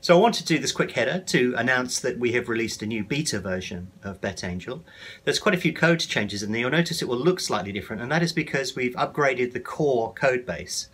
So I wanted to do this quick header to announce that we have released a new beta version of BetAngel. There's quite a few code changes in there. You'll notice it will look slightly different, and that is because we've upgraded the core code base.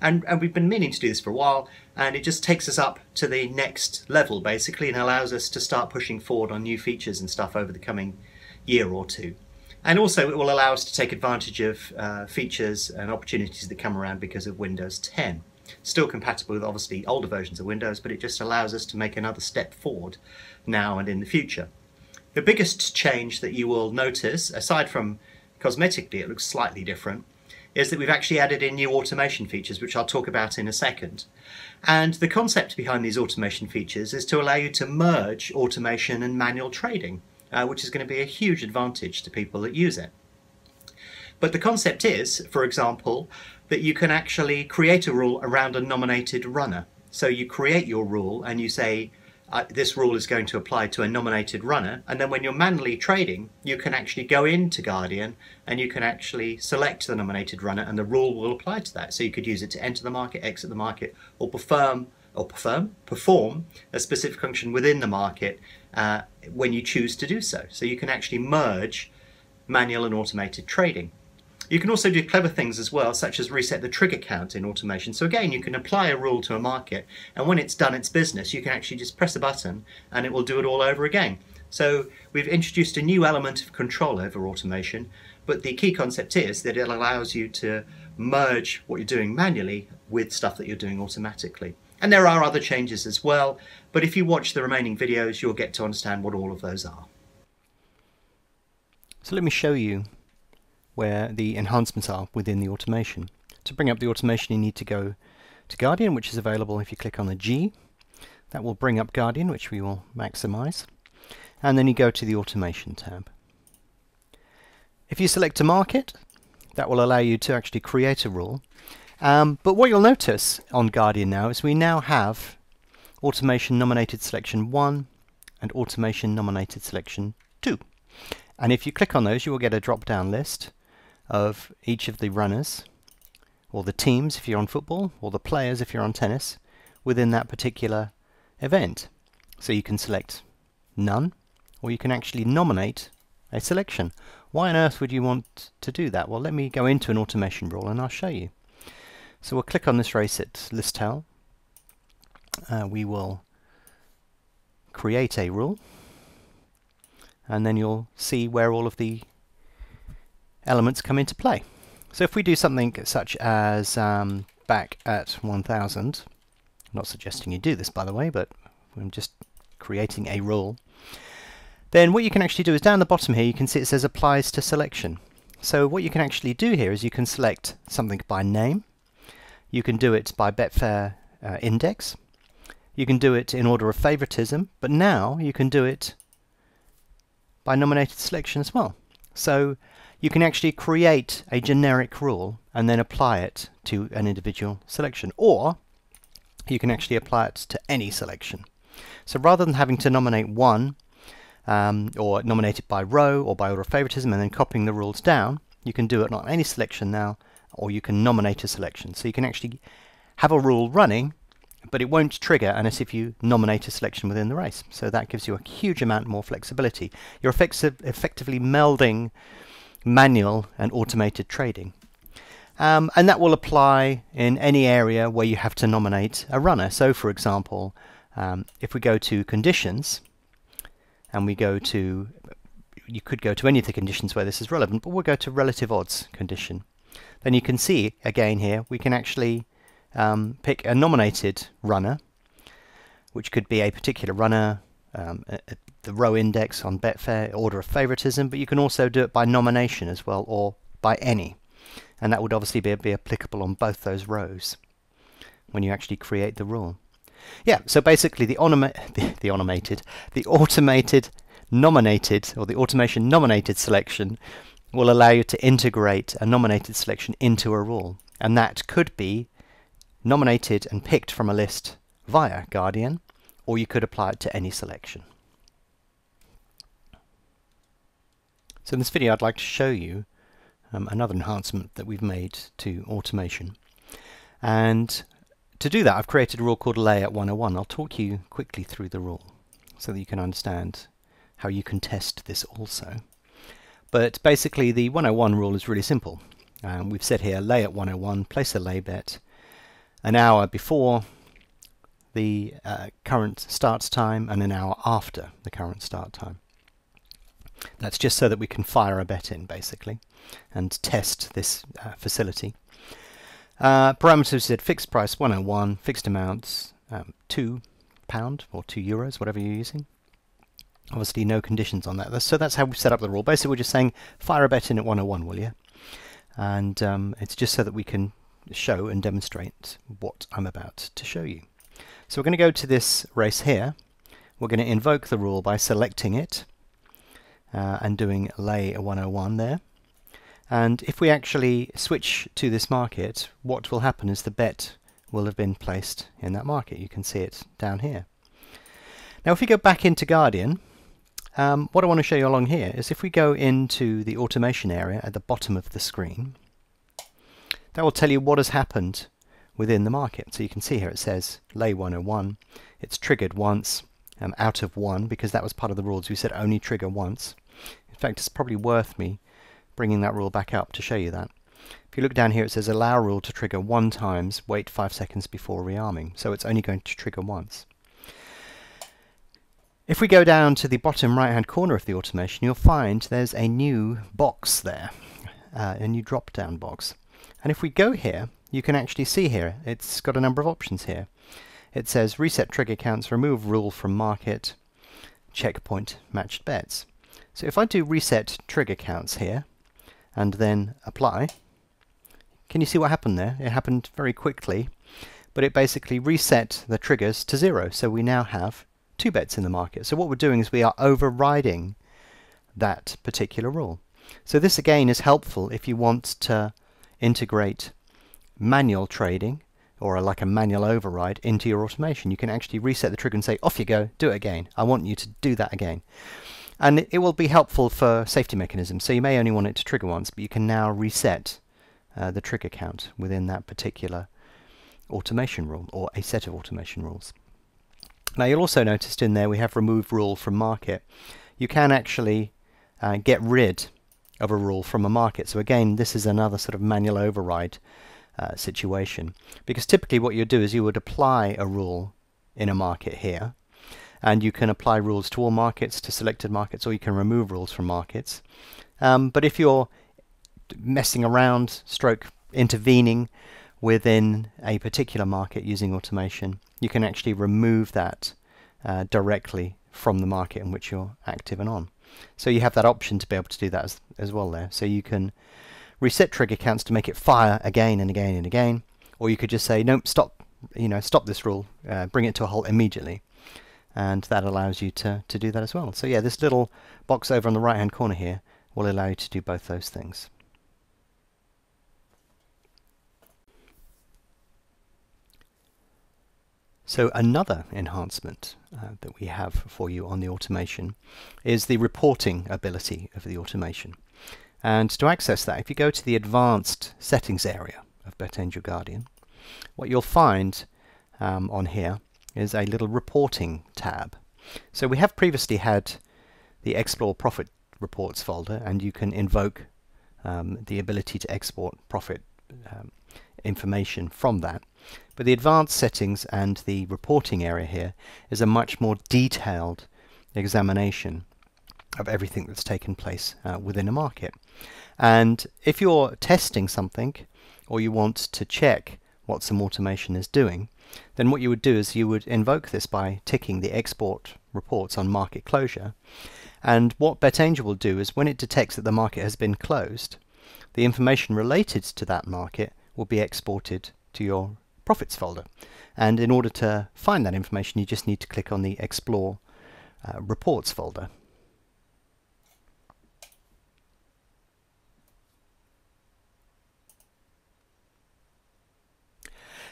And we've been meaning to do this for a while, and it just takes us up to the next level basically and allows us to start pushing forward on new features and stuff over the coming year or two. And also it will allow us to take advantage of features and opportunities that come around because of Windows 10. Still compatible with obviously older versions of Windows, but it just allows us to make another step forward now and in the future. The biggest change that you will notice, aside from cosmetically it looks slightly different, is that we've actually added in new automation features, which I'll talk about in a second. And the concept behind these automation features is to allow you to merge automation and manual trading, which is going to be a huge advantage to people that use it. But the concept is, for example, that you can actually create a rule around a nominated runner. So you create your rule and you say, this rule is going to apply to a nominated runner, and then when you're manually trading, you can actually go into Guardian and you can actually select the nominated runner and the rule will apply to that. So you could use it to enter the market, exit the market, or perform a specific function within the market when you choose to do so. So you can actually merge manual and automated trading. You can also do clever things as well, such as reset the trigger count in automation. So again, you can apply a rule to a market, and when it's done its business, you can actually just press a button and it will do it all over again. So we've introduced a new element of control over automation, but the key concept is that it allows you to merge what you're doing manually with stuff that you're doing automatically. And there are other changes as well, but if you watch the remaining videos, you'll get to understand what all of those are. So let me show you where the enhancements are within the automation. To bring up the automation, you need to go to Guardian, which is available if you click on the G. That will bring up Guardian, which we will maximize. And then you go to the Automation tab. If you select a market, that will allow you to actually create a rule. But what you'll notice on Guardian now is we now have Automation Nominated Selection 1 and Automation Nominated Selection 2. And if you click on those, you will get a drop-down list of each of the runners, or the teams if you're on football, or the players if you're on tennis, within that particular event. So you can select none, or you can actually nominate a selection. Why on earth would you want to do that? Well, let me go into an automation rule and I'll show you. So we'll click on this race at list tile. We will create a rule, and then you'll see where all of the elements come into play. So if we do something such as back at 1000, I'm not suggesting you do this by the way, but I'm just creating a rule, then what you can actually do is down the bottom here you can see it says applies to selection. So what you can actually do here is you can select something by name, you can do it by Betfair index, you can do it in order of favoritism, but now you can do it by nominated selection as well. So you can actually create a generic rule and then apply it to an individual selection, or you can actually apply it to any selection. So rather than having to nominate one, or nominate it by row or by order of favoritism and then copying the rules down, you can do it on any selection now, or you can nominate a selection. So you can actually have a rule running, but it won't trigger unless if you nominate a selection within the race. So that gives you a huge amount more flexibility. You're effectively melding manual and automated trading. And that will apply in any area where you have to nominate a runner. So for example, if we go to conditions, and we go to, you could go to any of the conditions where this is relevant, but we'll go to relative odds condition. Then you can see again here we can actually pick a nominated runner, which could be a particular runner, the row index on Betfair, order of favoritism, but you can also do it by nomination as well, or by any. And that would obviously be applicable on both those rows when you actually create the rule. Yeah, so basically the automated nominated, or the automation nominated selection will allow you to integrate a nominated selection into a rule. And that could be nominated and picked from a list via Guardian, or you could apply it to any selection. So in this video I'd like to show you another enhancement that we've made to automation. And to do that, I've created a rule called lay at 101. I'll talk you quickly through the rule so that you can understand how you can test this also. But basically the 101 rule is really simple. We've said here lay at 101, place a lay bet an hour before the current start time and an hour after the current start time. That's just so that we can fire a bet in basically and test this facility. Parameters said fixed price 101, fixed amounts £2 or €2, whatever you're using. Obviously no conditions on that. So that's how we set up the rule. Basically we're just saying fire a bet in at 101, will you? And it's just so that we can show and demonstrate what I'm about to show you. So we're going to go to this race here. We're going to invoke the rule by selecting it and doing lay a 101 there. And if we actually switch to this market, what will happen is the bet will have been placed in that market. You can see it down here. Now if we go back into Guardian, what I want to show you along here is if we go into the automation area at the bottom of the screen, that will tell you what has happened within the market. So you can see here it says lay 101. It's triggered once out of 1 because that was part of the rules. We said only trigger once. In fact, it's probably worth me bringing that rule back up to show you that. If you look down here it says allow rule to trigger 1 times, wait 5 seconds before rearming. So it's only going to trigger once. If we go down to the bottom right hand corner of the automation, you'll find there's a new box there, a new drop down box. And if we go here, you can actually see here it's got a number of options here. It says reset trigger counts, remove rule from market, checkpoint matched bets. So if I do reset trigger counts here and then apply, can you see what happened there? It happened very quickly, but it basically reset the triggers to 0. So we now have 2 bets in the market. So what we're doing is we are overriding that particular rule. So this again is helpful if you want to integrate manual trading or like a manual override into your automation. You can actually reset the trigger and say off you go, do it again. I want you to do that again. And it will be helpful for safety mechanisms. So you may only want it to trigger once, but you can now reset the trigger count within that particular automation rule or a set of automation rules. Now you'll also notice in there we have remove rule from market. You can actually get rid of a rule from a market. So again, this is another sort of manual override situation, because typically what you do is you would apply a rule in a market here, and you can apply rules to all markets, to selected markets, or you can remove rules from markets. But if you're messing around, stroke intervening within a particular market using automation, you can actually remove that directly from the market in which you're active and on. So you have that option to be able to do that as well there. So you can reset trigger counts to make it fire again and again and again, or you could just say nope, stop, stop this rule, bring it to a halt immediately, and that allows you to do that as well. So yeah, this little box over on the right hand corner here will allow you to do both those things. So another enhancement that we have for you on the automation is the reporting ability of the automation. And to access that, if you go to the advanced settings area of BetAngel Guardian, what you'll find on here is a little reporting tab. So we have previously had the Explore Profit Reports folder, and you can invoke the ability to export profit information from that. But the advanced settings and the reporting area here is a much more detailed examination of everything that's taken place within a market. And if you're testing something, or you want to check what some automation is doing, then what you would do is you would invoke this by ticking the export reports on market closure. And what BetAngel will do is when it detects that the market has been closed, the information related to that market will be exported to your profits folder. And in order to find that information, you just need to click on the Explore Reports folder.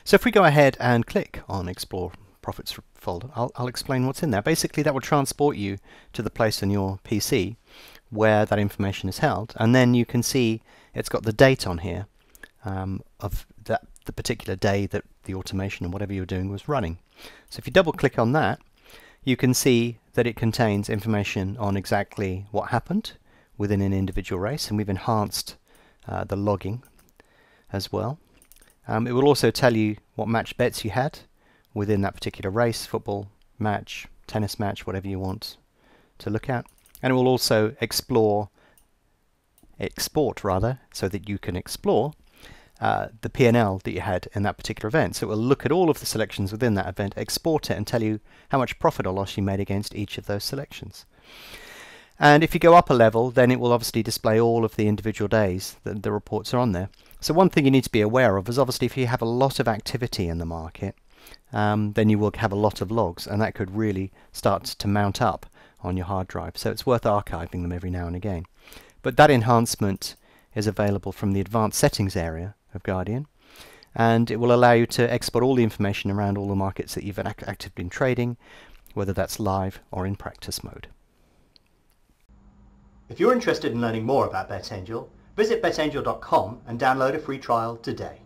So if we go ahead and click on Explore Profits folder, I'll explain what's in there. Basically that will transport you to the place on your PC where that information is held, and then you can see it's got the date on here of the particular day that the automation and whatever you were doing was running. So if you double click on that, you can see that it contains information on exactly what happened within an individual race, and we've enhanced the logging as well. It will also tell you what match bets you had within that particular race, football match, tennis match, whatever you want to look at. And it will also export rather, so that you can explore the P&L that you had in that particular event. So it will look at all of the selections within that event, export it, and tell you how much profit or loss you made against each of those selections. And if you go up a level, then it will obviously display all of the individual days that the reports are on there. So one thing you need to be aware of is obviously if you have a lot of activity in the market, then you will have a lot of logs, and that could really start to mount up on your hard drive. So it's worth archiving them every now and again. But that enhancement is available from the advanced settings area of Guardian, and it will allow you to export all the information around all the markets that you've actively been trading, whether that's live or in practice mode. If you're interested in learning more about BetAngel, visit betangel.com and download a free trial today.